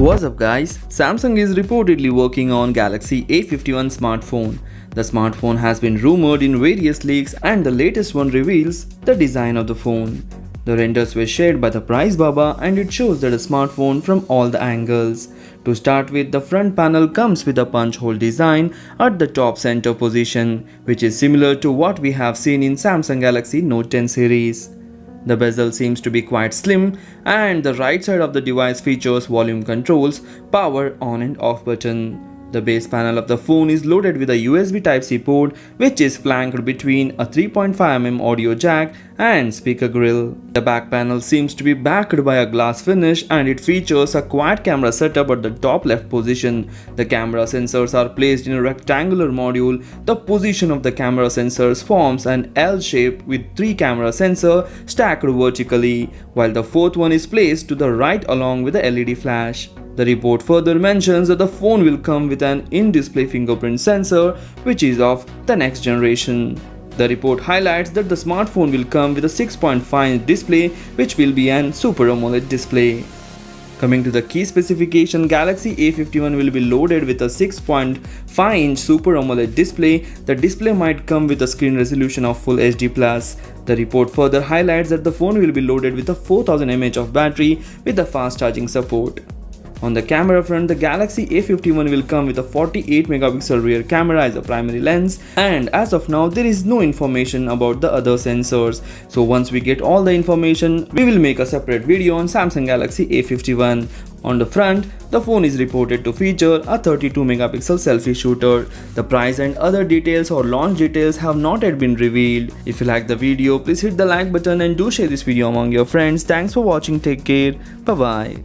What's up guys, Samsung is reportedly working on Galaxy A51 smartphone. The smartphone has been rumored in various leaks and the latest one reveals the design of the phone. The renders were shared by the Price Baba and it shows that a smartphone from all the angles. To start with, the front panel comes with a punch hole design at the top center position, which is similar to what we have seen in Samsung Galaxy Note 10 series. The bezel seems to be quite slim and the right side of the device features volume controls, power on and off button. The base panel of the phone is loaded with a USB Type-C port which is flanked between a 3.5mm audio jack and speaker grill. The back panel seems to be backed by a glass finish and it features a quad camera setup at the top left position. The camera sensors are placed in a rectangular module. The position of the camera sensors forms an L shape with 3 camera sensors stacked vertically, while the fourth one is placed to the right along with the LED flash. The report further mentions that the phone will come with an in-display fingerprint sensor which is of the next generation. The report highlights that the smartphone will come with a 6.5-inch display which will be an Super AMOLED display. Coming to the key specification, Galaxy A51 will be loaded with a 6.5-inch Super AMOLED display. The display might come with a screen resolution of Full HD+. The report further highlights that the phone will be loaded with a 4000 mAh of battery with a fast charging support. On the camera front, the Galaxy A51 will come with a 48MP rear camera as a primary lens, and as of now there is no information about the other sensors. So once we get all the information, we will make a separate video on Samsung Galaxy A51. On the front, the phone is reported to feature a 32MP selfie shooter. The price and other details or launch details have not yet been revealed. If you like the video, please hit the like button and do share this video among your friends. Thanks for watching. Take care. Bye bye.